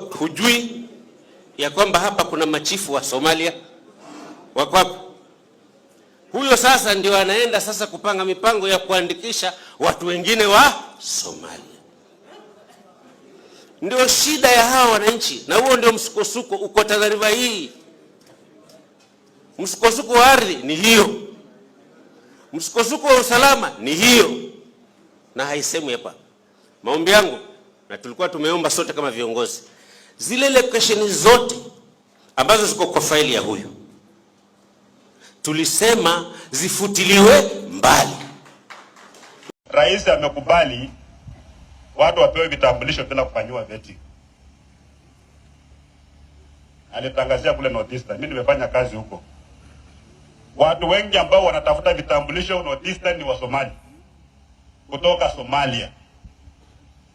Hujui ya kwamba hapa kuna machifu wa Somalia wako hapa? Huyo sasa ndio anaenda sasa kupanga mipango ya kuandikisha watu wengine wa Somalia. Ndio shida ya hawa wananchi, na huo ndio msukosuko uko Tana River hii. Msukosuko wa ardhi ni hiyo, msukosuko wa usalama ni hiyo, na haisemwi hapa. Maombi yangu, na tulikuwa tumeomba sote kama viongozi, zile location zote ambazo ziko kwa faili ya huyu tulisema zifutiliwe mbali. Rais amekubali watu wapewe vitambulisho bila kufanywa vetting. Alitangazia kule Northeastern, mimi nimefanya kazi huko. Watu wengi ambao wanatafuta vitambulisho Northeastern ni wa Somali, kutoka Somalia.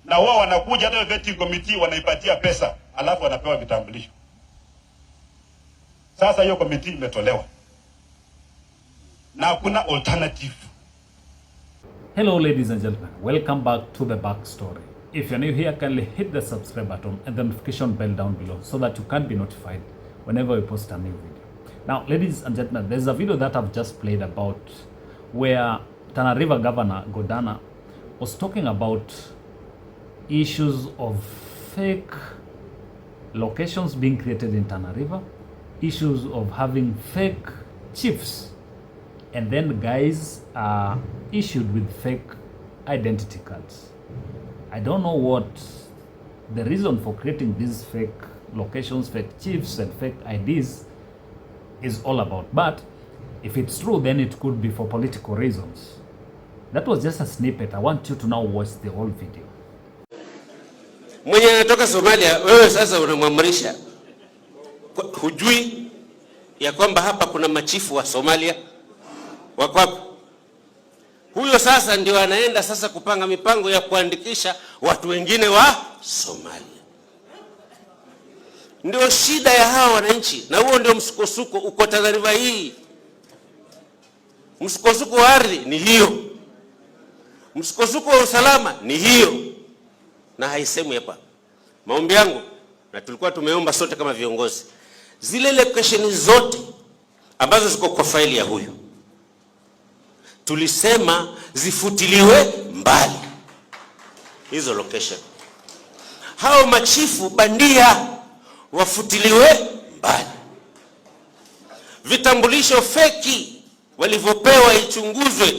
Na wao wanakuja hata vetting committee wanaipatia pesa, alafu wanapewa vitambulisho. Sasa hiyo committee imetolewa na hakuna alternative. Hello ladies and gentlemen, welcome back to the backstory. If you're new here, kindly hit the subscribe button and the notification bell down below so that you can be notified whenever we post a new video. Now ladies and gentlemen, there's a video that I've just played about where Tana River Governor Godana was talking about issues of fake locations being created in Tana River, issues of having fake chiefs, and then guys are issued with fake identity cards. I don't know what the reason for creating these fake locations, fake chiefs and fake IDs is all about, but if it's true, then it could be for political reasons. That was just a snippet. I want you to now watch the whole video. Mwenye anatoka Somalia, wewe sasa unamwamrisha. Hujui ya kwamba hapa kuna machifu wa Somalia wako hapa? Huyo sasa ndio anaenda sasa kupanga mipango ya kuandikisha watu wengine wa Somalia. Ndio shida ya hawa wananchi, na huo ndio msukosuko uko Tana River hii. Msukosuko wa ardhi ni hiyo, msukosuko wa usalama ni hiyo, na haisemwi hapa. Maombi yangu, na tulikuwa tumeomba sote kama viongozi, zile location zote ambazo ziko kwa faili ya huyu tulisema zifutiliwe mbali hizo location. Hao machifu bandia wafutiliwe mbali. Vitambulisho feki walivyopewa ichunguzwe,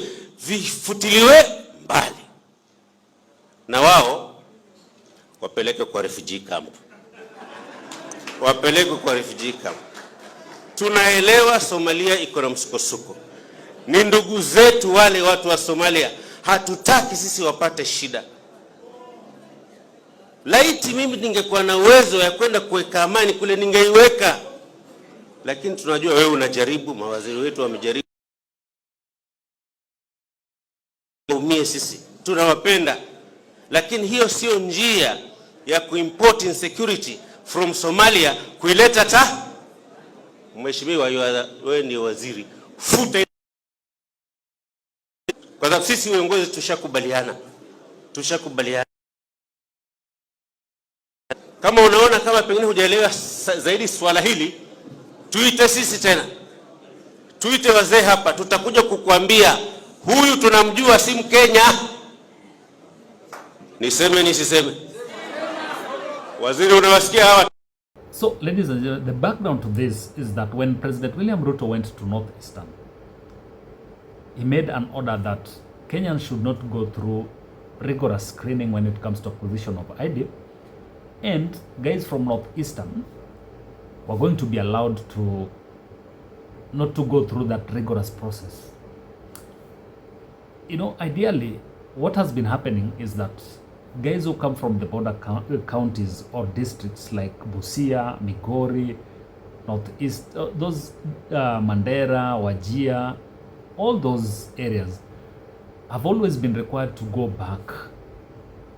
vifutiliwe mbali, na wao wapeleke kwa refugee camp. Wapeleke kwa refugee camp. Tunaelewa Somalia iko na msukosuko. Ni ndugu zetu wale watu wa Somalia, hatutaki sisi wapate shida. Laiti mimi ningekuwa na uwezo ya kwenda kuweka amani kule ningeiweka, lakini tunajua wewe unajaribu, mawaziri wetu wamejaribu. Umie sisi tunawapenda, lakini hiyo sio njia ya kuimport insecurity from Somalia kuileta ta. Mheshimiwa, wewe ni waziri, futa. Kwa sababu sisi viongozi tushakubaliana. Kama unaona kama pengine hujaelewa zaidi swala hili, tuite sisi tena, tuite wazee hapa, tutakuja kukuambia huyu tunamjua, si Mkenya. Niseme nisiseme? Waziri, unawasikia hawa? So ladies and gentlemen, the background to this is that when President William Ruto went to Northeastern, he made an order that Kenyans should not go through rigorous screening when it comes to acquisition of ID, and guys from Northeastern were going to be allowed to not to go through that rigorous process. You know, ideally, what has been happening is that guys who come from the border counties or districts like Busia, Migori, Northeast, those Mandera, Wajir, all those areas have always been required to go back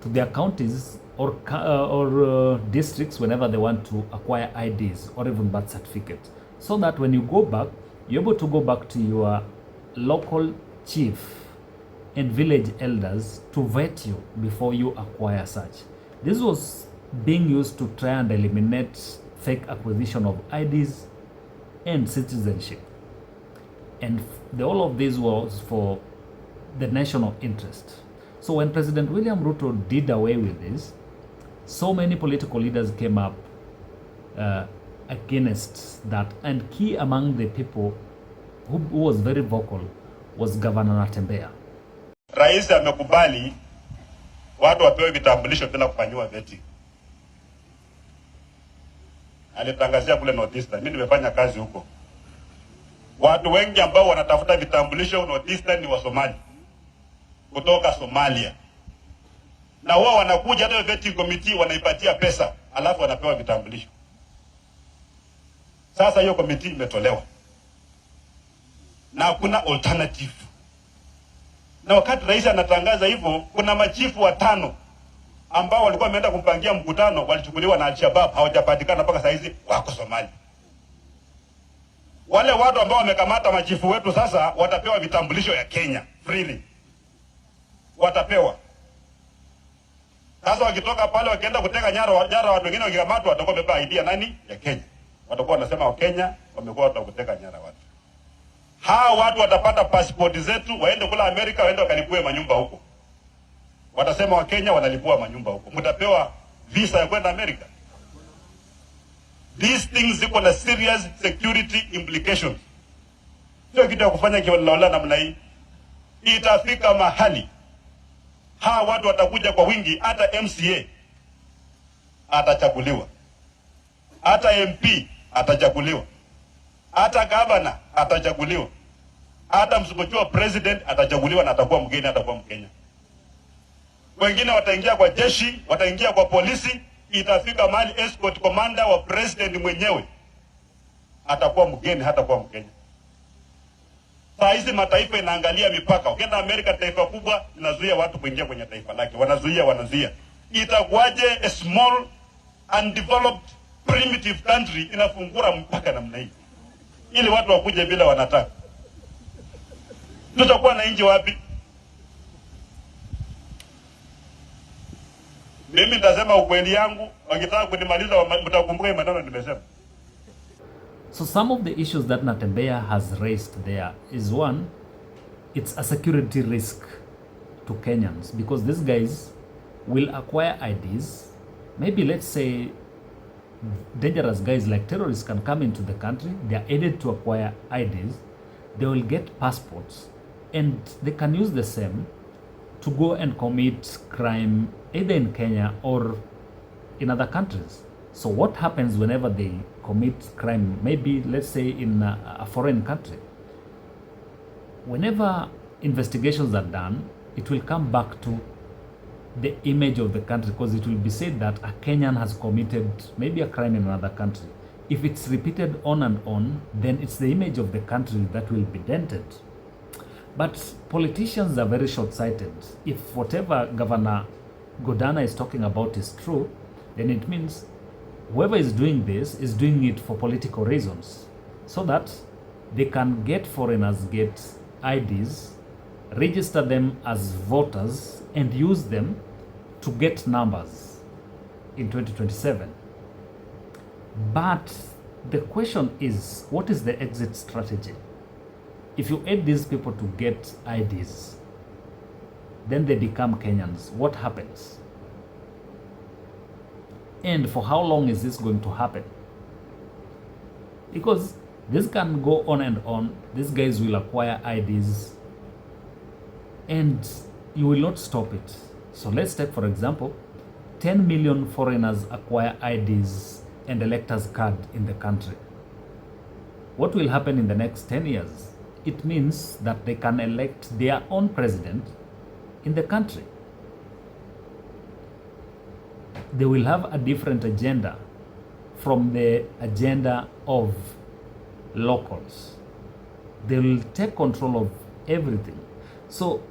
to their counties or districts whenever they want to acquire IDs or even birth certificates, so that when you go back, you're able to go back to your local chief and village elders to vet you before you acquire such. This was being used to try and eliminate fake acquisition of IDs and citizenship. And all of this was for the national interest. So when President William Ruto did away with this, so many political leaders came up against that, and key among the people who was very vocal was Governor Natembeya. Rais amekubali watu wapewe vitambulisho bila kufanyiwa vetting. Alitangazia kule Northeastern, mimi nimefanya kazi huko. Watu wengi ambao wanatafuta vitambulisho Northeastern ni wa Somali, kutoka Somalia. Na wao wanakuja hata vetting committee wanaipatia pesa, alafu wanapewa vitambulisho. Sasa hiyo committee imetolewa na hakuna alternative. Na wakati rais anatangaza hivyo, kuna machifu 5 ambao walikuwa wameenda kumpangia mkutano, walichukuliwa na Al-Shabaab, hawajapatikana mpaka saa hizi, wako Somalia. Wale watu ambao wamekamata machifu wetu sasa watapewa vitambulisho ya Kenya freely. Watapewa. Sasa wakitoka pale wakienda kuteka nyara watu wengine wakikamatwa, watakuwa wamebeba ID nani? Ya Kenya. Watakuwa wanasema wa Kenya wamekuwa watu kuteka nyara watu. Hawa watu watapata passport zetu, waende kula Amerika, waende wakalipue manyumba huko. Watasema wa Kenya wanalipua manyumba huko. Mtapewa visa ya kwenda Amerika. These things ziko na serious security implications. Sio kitu ya kufanya kiholela namna hii. Itafika mahali hawa watu watakuja kwa wingi, hata MCA atachaguliwa, hata MP atachaguliwa, hata governor atachaguliwa, hata msukuchua president atachaguliwa na atakuwa mgeni, atakuwa Mkenya. Wengine wataingia kwa jeshi, wataingia kwa polisi. Itafika mahali escort commander wa president mwenyewe atakuwa mgeni, hatakuwa Mkenya. Saa hizi mataifa inaangalia mipaka. Ukienda Amerika, taifa kubwa linazuia watu kuingia kwenye taifa lake. Wanazuia. Itakuwaje a small undeveloped primitive country inafungura mpaka namna hii ili watu wakuje bila wanataka? Tutakuwa na nchi wapi? Mimi nitasema ukweli yangu, wakitaka kunimaliza mtakumbuka maneno nimesema. So some of the issues that Natembeya has raised there is, one, it's a security risk to Kenyans, because these guys will acquire IDs. Maybe, let's say, dangerous guys like terrorists can come into the country, they are aided to acquire IDs, they will get passports, and they can use the same to go and commit crime either in Kenya or in other countries. So what happens whenever they commit crime, maybe let's say in a foreign country? Whenever investigations are done, it will come back to the image of the country, because it will be said that a Kenyan has committed maybe a crime in another country. If it's repeated on and on, then it's the image of the country that will be dented. But politicians are very short-sighted. If whatever Governor Godana is talking about is true, then it means whoever is doing this is doing it for political reasons, so that they can get foreigners, get IDs, register them as voters, and use them to get numbers in 2027. But the question is, what is the exit strategy? If you aid these people to get IDs, then they become Kenyans. What happens? And for how long is this going to happen? Because this can go on and on. These guys will acquire IDs and you will not stop it. So let's take, for example, 10 million foreigners acquire IDs and electors card in the country. What will happen in the next 10 years? It means that they can elect their own president in the country. They will have a different agenda from the agenda of locals. They will take control of everything. So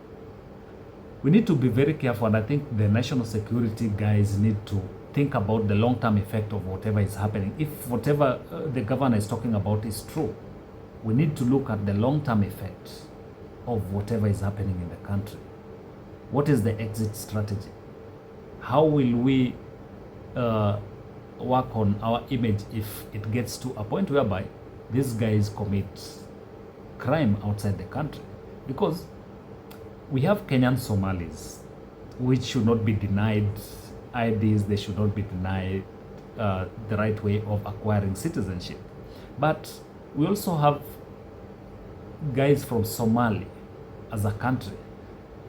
we need to be very careful, and I think the national security guys need to think about the long-term effect of whatever is happening. If whatever the governor is talking about is true, we need to look at the long-term effect of whatever is happening in the country. What is the exit strategy? How will we work on our image if it gets to a point whereby these guys commit crime outside the country. Because we have Kenyan Somalis, which should not be denied IDs, they should not be denied the right way of acquiring citizenship. But we also have guys from Somalia as a country.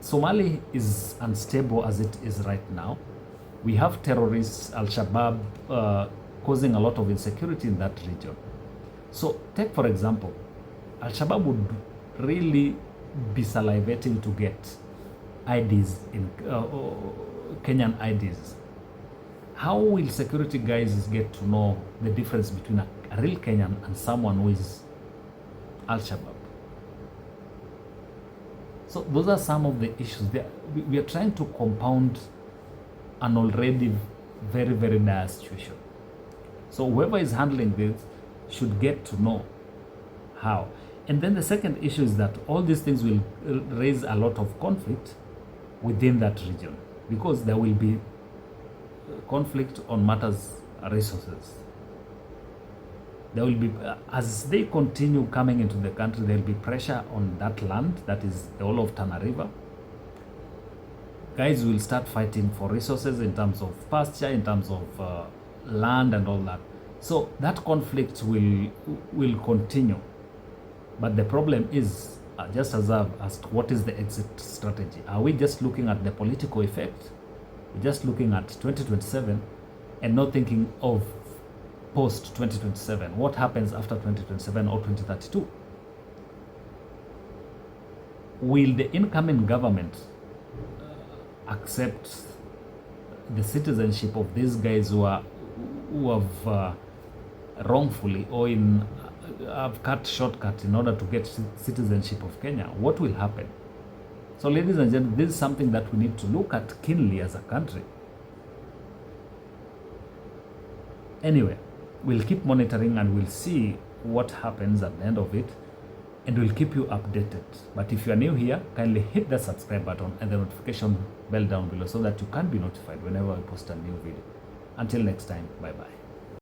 Somalia is unstable as it is right now. We have terrorists, Al-Shabaab, causing a lot of insecurity in that region. So take for example, Al-Shabaab would really be salivating to get IDs in Kenyan IDs. How will security guys get to know the difference between a real Kenyan and someone who is Al-Shabaab? So those are some of the issues. We are trying to compound an already very, very dire situation. So whoever is handling this should get to know how. And then the second issue is that all these things will raise a lot of conflict within that region, because there will be conflict on matters resources. There will be, as they continue coming into the country, there will be pressure on that land, that is the whole of Tana River. Guys will start fighting for resources in terms of pasture, in terms of land and all that. So that conflict will continue. But the problem is, just as I've asked, what is the exit strategy? Are we just looking at the political effect? We're just looking at 2027 and not thinking of post 2027. What happens after 2027 or 2032? Will the incoming government accept the citizenship of these guys who have wrongfully or have cut shortcut in order to get citizenship of Kenya? What will happen? So ladies and gentlemen, this is something that we need to look at keenly as a country. Anyway, we'll keep monitoring and we'll see what happens at the end of it, and we'll keep you updated. But if you are new here, kindly hit the subscribe button and the notification bell down below so that you can be notified whenever I post a new video. Until next time, bye bye.